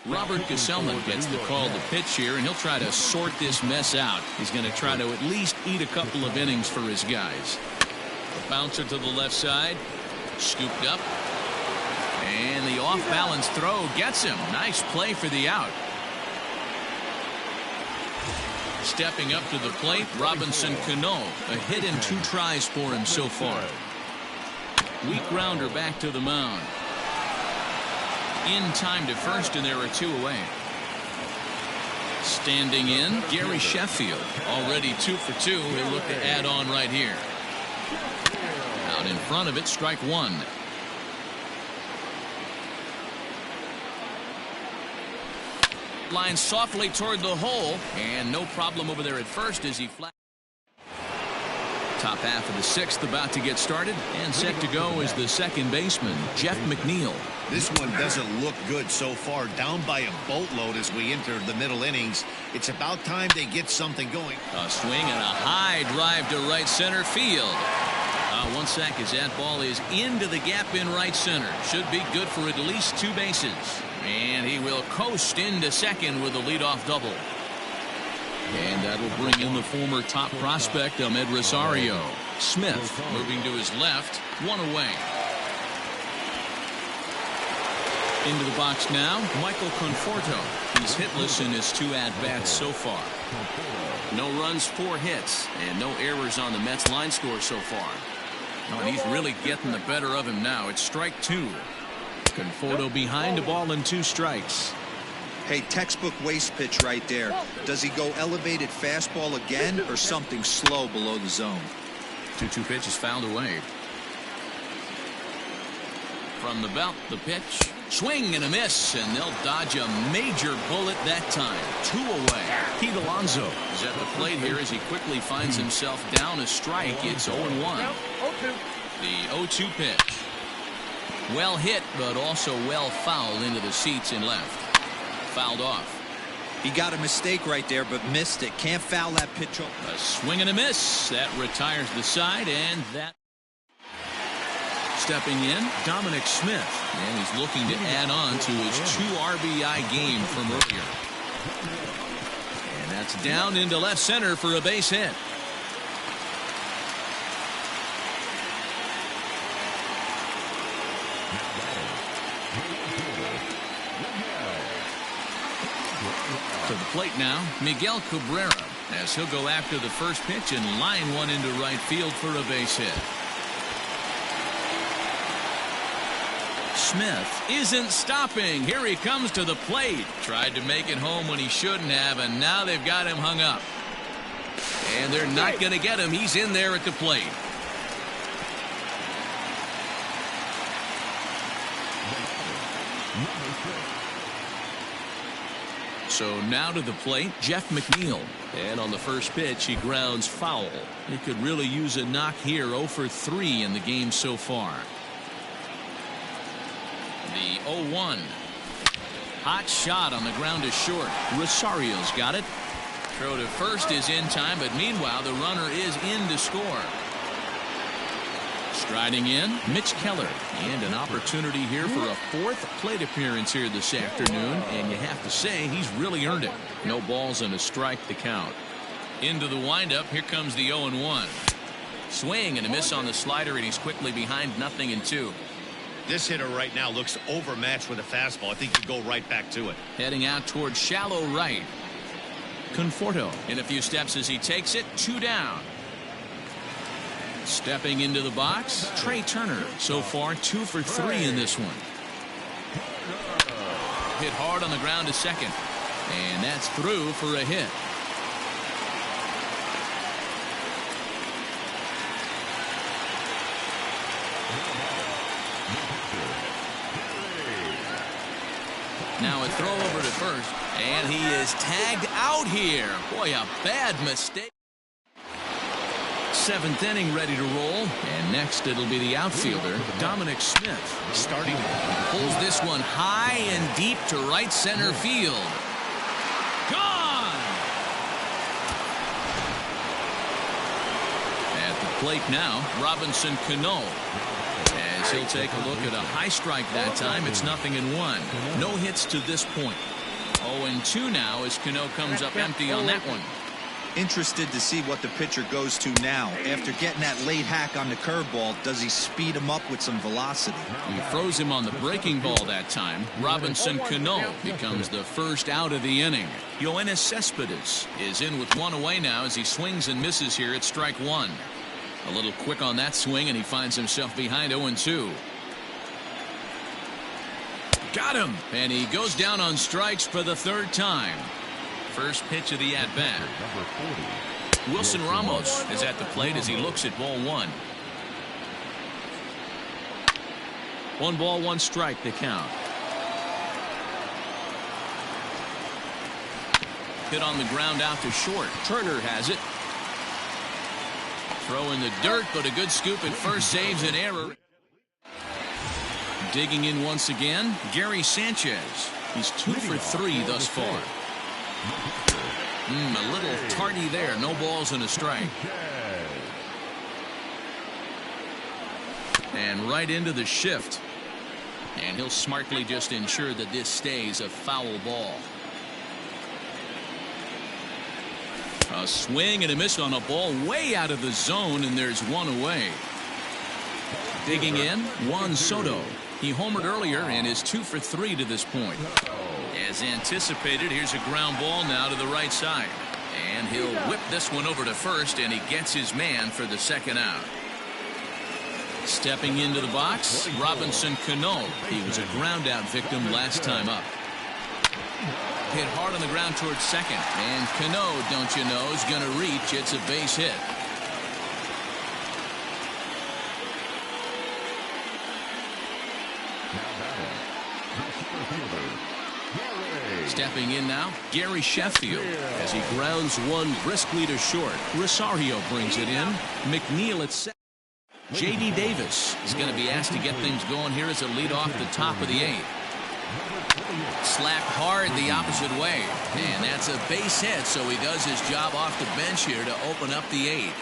Robert Gesellman gets the call to pitch here, and he'll try to sort this mess out. He's going to try to at least eat a couple of innings for his guys. A bouncer to the left side. Scooped up. And the off-balance throw gets him. Nice play for the out. Stepping up to the plate, Robinson Cano. A hit in 2 tries for him so far. Weak grounder back to the mound. In time to first, and there are 2 away. Standing in, Gary Sheffield. Already 2 for 2. He'll look to add on right here. Out in front of it, strike 1. Line softly toward the hole, and no problem over there at first as he flat. Top half of the 6th about to get started, and set to go is the second baseman, Jeff McNeil. This one doesn't look good so far. Down by a boatload as we enter the middle innings. It's about time they get something going. A swing and a high drive to right center field. 1 sec as that ball is into the gap in right center. Should be good for at least 2 bases. And he will coast into second with a leadoff double. And that will bring in the former top prospect, Ahmed Rosario. Smith moving to his left, 1 away. Into the box now, Michael Conforto. He's hitless in his 2 at-bats so far. No runs, 4 hits, and no errors on the Mets line score so far. Oh, and he's really getting the better of him now. It's strike 2. Conforto behind, a ball and 2 strikes. Hey, textbook waste pitch right there. Does he go elevated fastball again or something slow below the zone? 2-2 pitch is fouled away. From the belt, the pitch. Swing and a miss, and they'll dodge a major bullet that time. 2 away. Pete Alonso is at the plate here as he quickly finds himself down a strike. It's 0-1. The 0-2 pitch. Well hit, but also well fouled into the seats in left. Fouled off. He got a mistake right there, but missed it. Can't foul that pitch off. A swing and a miss. That retires the side, and that. Stepping in, Dominic Smith. And he's looking to add on to his 2 RBI game from earlier. And that's down into left center for a base hit. To the plate now, Miguel Cabrera, as he'll go after the first pitch and line one into right field for a base hit. Smith isn't stopping. Here he comes to the plate. Tried to make it home when he shouldn't have, and now they've got him hung up. And they're not going to get him. He's in there at the plate. So now to the plate, Jeff McNeil. And on the first pitch, he grounds foul. He could really use a knock here. 0 for 3 in the game so far. The 0-1. Hot shot on the ground is short. Rosario's got it. Throw to first is in time, but meanwhile, the runner is in to score. Striding in, Mitch Keller. And an opportunity here for a 4th plate appearance here this afternoon. And you have to say, he's really earned it. No balls and a strike to count. Into the windup, here comes the 0-1. Swing and a miss on the slider, and he's quickly behind 0-2. This hitter right now looks overmatched with a fastball. I think you go right back to it. Heading out toward shallow right. Conforto in a few steps as he takes it. 2 down. Stepping into the box, Trey Turner. So far 2 for 3 in this one. Hit hard on the ground to second. And that's through for a hit. Now a throw over to first, and he is tagged out here. Boy, a bad mistake. 7th inning ready to roll, and next it'll be the outfielder, Dominic Smith. Starting. Pulls this one high and deep to right center field. Gone! At the plate now, Robinson Cano. As he'll take a look at a high strike that time, it's 0-1. No hits to this point. 0-2 now as Cano comes up empty on that one. Interested to see what the pitcher goes to now. After getting that late hack on the curveball, does he speed him up with some velocity? He throws him on the breaking ball that time. Robinson Cano becomes the first out of the inning. Yoenis Cespedes is in with one away now as he swings and misses here at strike one. A little quick on that swing, and he finds himself behind 0-2. Got him, and he goes down on strikes for the third time. First pitch of the at-bat. Wilson Ramos is at the plate as he looks at ball one. 1 ball, 1 strike, the count. Hit on the ground out to short. Turner has it. Throw in the dirt, but a good scoop at first saves an error. Digging in once again, Gary Sanchez. He's 2 for 3 thus far. A little tardy there. No balls and a strike. And right into the shift. And he'll smartly just ensure that this stays a foul ball. A swing and a miss on a ball way out of the zone, and there's one away. Digging in, Juan Soto. He homered earlier and is 2 for 3 to this point. As anticipated, here's a ground ball now to the right side. And he'll whip this one over to first, and he gets his man for the second out. Stepping into the box, Robinson Cano. He was a ground out victim last time up. Hit hard on the ground towards second. And Cano, don't you know, is going to reach. It's a base hit. Stepping in now, Gary Sheffield as he grounds one briskly to short. Rosario brings it in. McNeil at second. J.D. Davis is going to be asked to get things going here as a lead off the top of the 8th. Slapped hard the opposite way, and that's a base hit, so he does his job off the bench here to open up the 8th.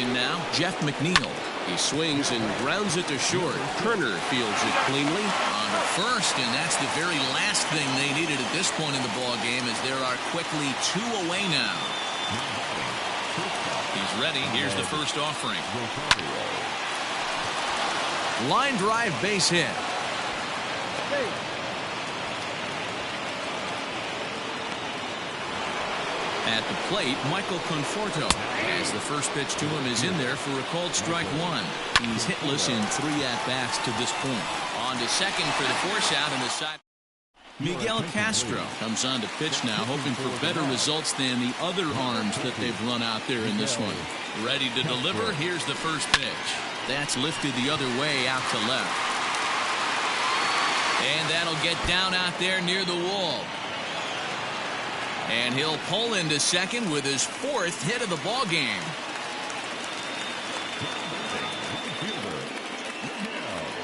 In now, Jeff McNeil. He swings and grounds it to short. Turner fields it cleanly on to first, and that's the very last thing they needed at this point in the ball game, as there are quickly 2 away now. He's ready. Here's the first offering. Line drive base hit. At the plate, Michael Conforto, as the first pitch to him is in there for a called strike one. He's hitless in 3 at-bats to this point. On to second for the force out in the side. Miguel Castro comes on to pitch now, hoping for better results than the other arms that they've run out there in this one. Ready to deliver. Here's the first pitch. That's lifted the other way out to left. And that'll get down out there near the wall. And he'll pull into second with his 4th hit of the ball game.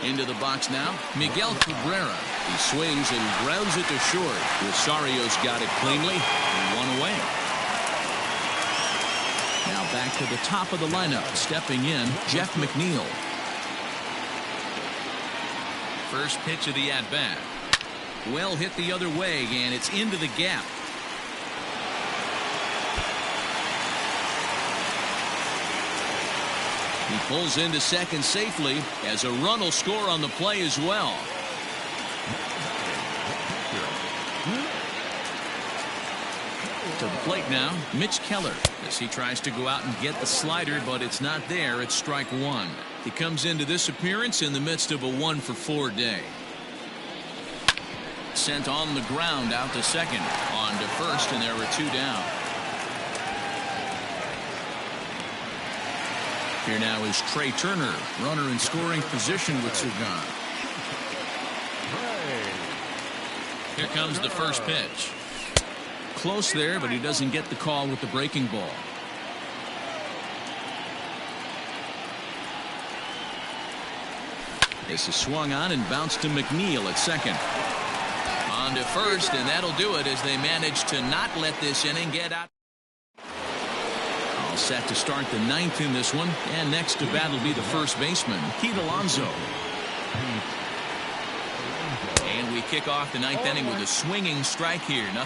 Into the box now, Miguel Cabrera. He swings and grounds it to short. Rosario's got it cleanly. 1 away. Now back to the top of the lineup. Stepping in, Jeff McNeil. First pitch of the at-bat. Well hit the other way, and it's into the gap. He pulls into second safely, as a run will score on the play as well. To the plate now, Mitch Keller, as he tries to go out and get the slider, but it's not there. It's strike one. He comes into this appearance in the midst of a 1-for-4 day. Sent on the ground out to second, on to first, and there were 2 down. Here now is Trey Turner, runner in scoring position with 2 gone. Here comes the first pitch. Close there, but he doesn't get the call with the breaking ball. This is swung on and bounced to McNeil at second. On to first, and that'll do it as they manage to not let this inning get out. All set to start the 9th in this one, and next to bat will be the first baseman, Pete Alonso. kick off the ninth inning with a swinging strike here. 0-1.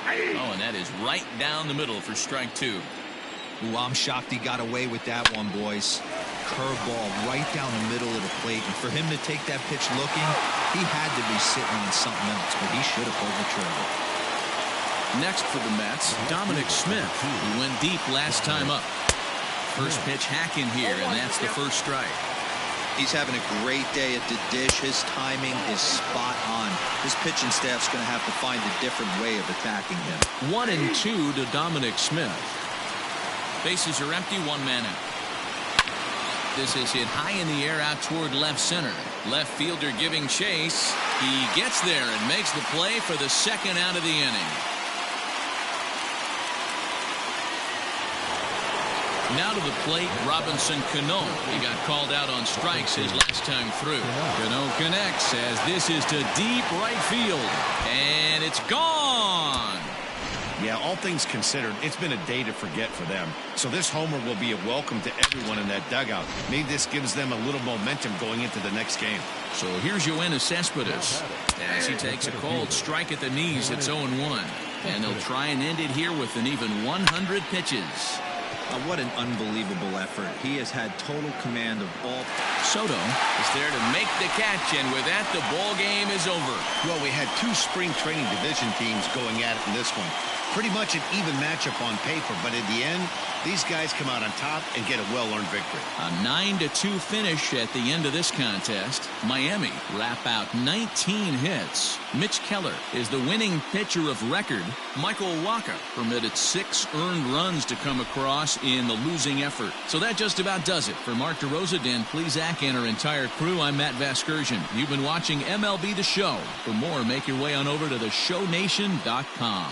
Oh, and that is right down the middle for strike 2. Ooh, I'm shocked he got away with that one, boys. Curveball right down the middle of the plate. And for him to take that pitch looking, he had to be sitting on something else, but he should have pulled the trigger. Next for the Mets, Dominic Smith, who went deep last time up. First pitch hacking here, and that's the first strike. He's having a great day at the dish. His timing is spot on. His pitching staff's going to have to find a different way of attacking him. 1-2 to Dominic Smith. Bases are empty, one man out. This is hit high in the air out toward left center. Left fielder giving chase. He gets there and makes the play for the second out of the inning. Now to the plate, Robinson Cano. He got called out on strikes his last time through. Cano connects as this is to deep right field. And it's gone. Yeah, all things considered, it's been a day to forget for them. So this homer will be a welcome to everyone in that dugout. Maybe this gives them a little momentum going into the next game. So here's Yoenis Cespedes as he takes a cold strike at the knees. It's 0-1. And they'll try and end it here with an even 100 pitches. What an unbelievable effort. He has had total command of all. Soto is there to make the catch, and with that, the ball game is over. Well, we had two spring training division teams going at it in this one. Pretty much an even matchup on paper, but in the end, these guys come out on top and get a well-earned victory. A 9-2 finish at the end of this contest. Miami wrap out 19 hits. Mitch Keller is the winning pitcher of record. Michael Wacha permitted 6 earned runs to come across in the losing effort. So that just about does it. For Mark DeRosa, Dan Plesac, and our entire crew, I'm Matt Vasgersian. You've been watching MLB The Show. For more, make your way on over to theshownation.com.